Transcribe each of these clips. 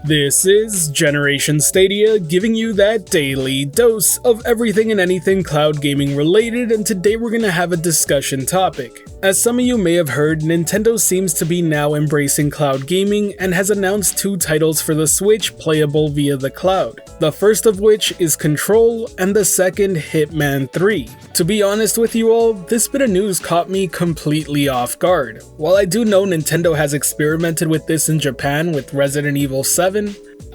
This is Generation Stadia, giving you that daily dose of everything and anything cloud gaming related, and today we're gonna have a discussion topic. As some of you may have heard, Nintendo seems to be now embracing cloud gaming and has announced 2 titles for the Switch playable via the cloud. The first of which is Control, and the second Hitman 3. To be honest with you all, this bit of news caught me completely off guard. While I do know Nintendo has experimented with this in Japan with Resident Evil 7,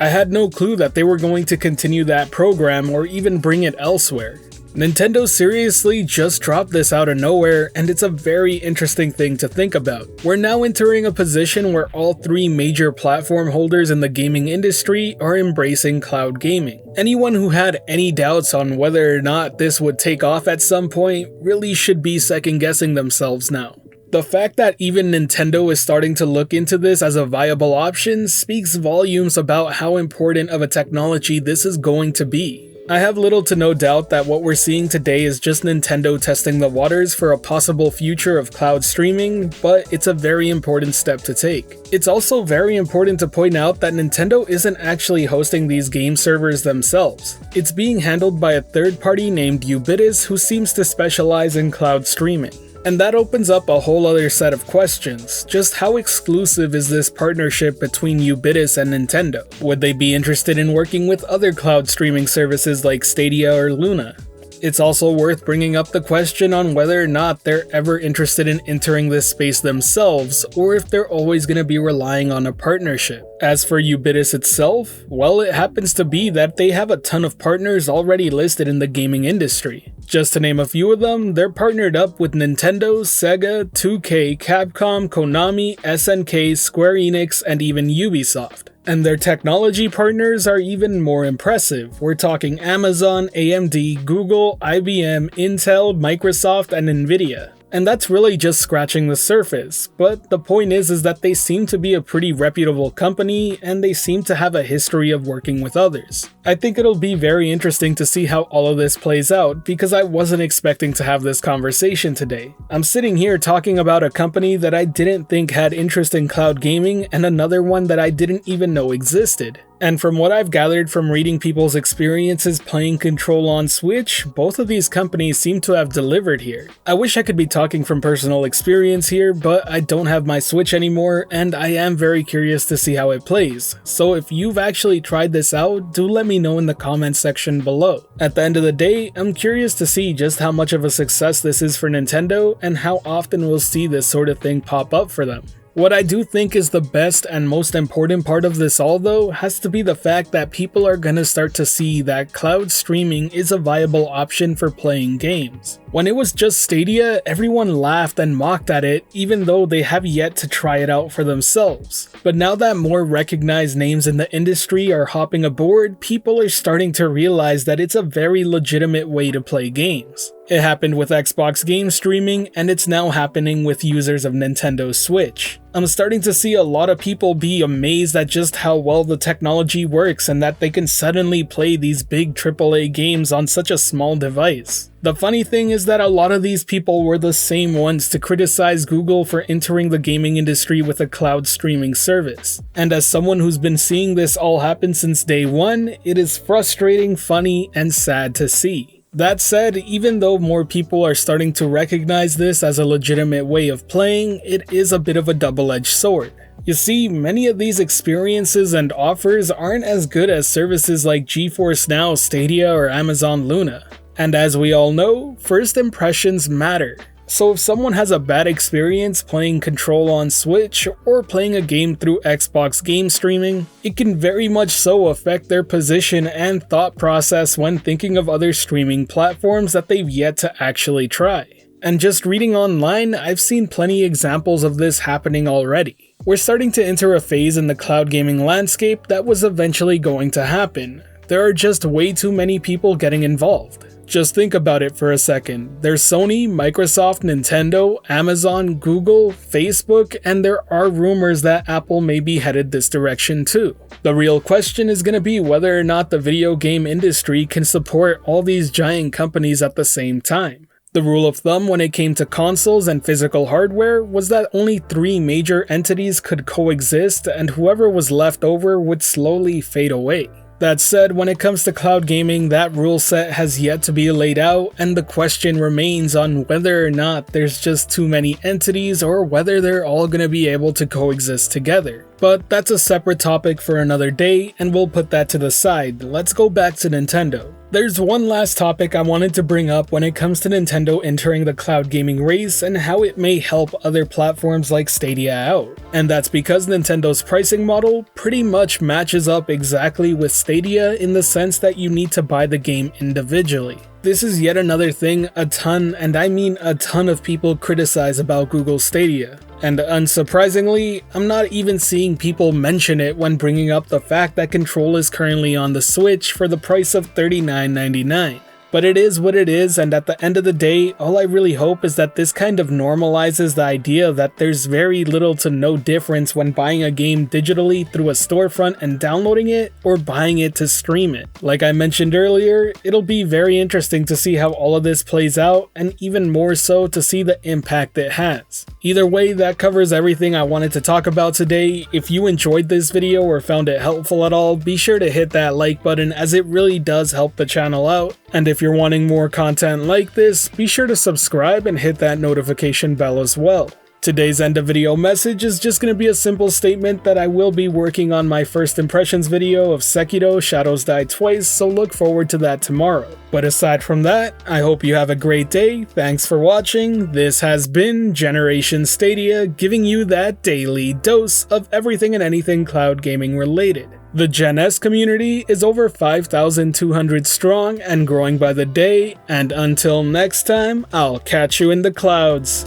I had no clue that they were going to continue that program or even bring it elsewhere. Nintendo seriously just dropped this out of nowhere, and it's a very interesting thing to think about. We're now entering a position where all 3 major platform holders in the gaming industry are embracing cloud gaming. Anyone who had any doubts on whether or not this would take off at some point really should be second guessing themselves now. The fact that even Nintendo is starting to look into this as a viable option speaks volumes about how important of a technology this is going to be. I have little to no doubt that what we're seeing today is just Nintendo testing the waters for a possible future of cloud streaming, but it's a very important step to take. It's also very important to point out that Nintendo isn't actually hosting these game servers themselves. It's being handled by a third party named Ubitus, who seems to specialize in cloud streaming. And that opens up a whole other set of questions. Just how exclusive is this partnership between Ubitus and Nintendo? Would they be interested in working with other cloud streaming services like Stadia or Luna? It's also worth bringing up the question on whether or not they're ever interested in entering this space themselves, or if they're always going to be relying on a partnership. As for Ubitus itself, well, it happens to be that they have a ton of partners already listed in the gaming industry. Just to name a few of them, they're partnered up with Nintendo, Sega, 2K, Capcom, Konami, SNK, Square Enix, and even Ubisoft. And their technology partners are even more impressive. We're talking Amazon, AMD, Google, IBM, Intel, Microsoft, and Nvidia. And that's really just scratching the surface, but the point is that they seem to be a pretty reputable company, and they seem to have a history of working with others. I think it'll be very interesting to see how all of this plays out, because I wasn't expecting to have this conversation today. I'm sitting here talking about a company that I didn't think had interest in cloud gaming, and another one that I didn't even know existed. And from what I've gathered from reading people's experiences playing Control on Switch, both of these companies seem to have delivered here. I wish I could be talking from personal experience here, but I don't have my Switch anymore, and I am very curious to see how it plays. So if you've actually tried this out, do let me know in the comments section below. At the end of the day, I'm curious to see just how much of a success this is for Nintendo, and how often we'll see this sort of thing pop up for them. What I do think is the best and most important part of this all though has to be the fact that people are gonna start to see that cloud streaming is a viable option for playing games. When it was just Stadia, everyone laughed and mocked at it, even though they have yet to try it out for themselves. But now that more recognized names in the industry are hopping aboard, people are starting to realize that it's a very legitimate way to play games. It happened with Xbox game streaming, and it's now happening with users of Nintendo Switch. I'm starting to see a lot of people be amazed at just how well the technology works and that they can suddenly play these big AAA games on such a small device. The funny thing is that a lot of these people were the same ones to criticize Google for entering the gaming industry with a cloud streaming service. And as someone who's been seeing this all happen since day one, it is frustrating, funny, and sad to see. That said, even though more people are starting to recognize this as a legitimate way of playing, it is a bit of a double-edged sword. You see, many of these experiences and offers aren't as good as services like GeForce Now, Stadia, or Amazon Luna. And as we all know, first impressions matter. So if someone has a bad experience playing Control on Switch or playing a game through Xbox game streaming, it can very much so affect their position and thought process when thinking of other streaming platforms that they've yet to actually try. And just reading online, I've seen plenty examples of this happening already. We're starting to enter a phase in the cloud gaming landscape that was eventually going to happen. There are just way too many people getting involved. Just think about it for a second. There's Sony, Microsoft, Nintendo, Amazon, Google, Facebook, and there are rumors that Apple may be headed this direction too. The real question is going to be whether or not the video game industry can support all these giant companies at the same time. The rule of thumb when it came to consoles and physical hardware was that only 3 major entities could coexist, and whoever was left over would slowly fade away. That said, when it comes to cloud gaming, that rule set has yet to be laid out, and the question remains on whether or not there's just too many entities or whether they're all going to be able to coexist together. But that's a separate topic for another day, and we'll put that to the side. Let's go back to Nintendo. There's one last topic I wanted to bring up when it comes to Nintendo entering the cloud gaming race and how it may help other platforms like Stadia out. And that's because Nintendo's pricing model pretty much matches up exactly with Stadia in the sense that you need to buy the game individually. This is yet another thing a ton, and I mean a ton of people criticize about Google Stadia. And unsurprisingly, I'm not even seeing people mention it when bringing up the fact that Control is currently on the Switch for the price of $39.99. But it is what it is, and at the end of the day, all I really hope is that this kind of normalizes the idea that there's very little to no difference when buying a game digitally through a storefront and downloading it, or buying it to stream it. Like I mentioned earlier, it'll be very interesting to see how all of this plays out, and even more so to see the impact it has. Either way, that covers everything I wanted to talk about today. If you enjoyed this video or found it helpful at all, be sure to hit that like button as it really does help the channel out. And if you're wanting more content like this, be sure to subscribe and hit that notification bell as well. Today's end of video message is just going to be a simple statement that I will be working on my first impressions video of Sekiro Shadows Die Twice, so look forward to that tomorrow. But aside from that, I hope you have a great day, thanks for watching, this has been Generation Stadia, giving you that daily dose of everything and anything cloud gaming related. The Gen S community is over 5,200 strong and growing by the day, and until next time, I'll catch you in the clouds.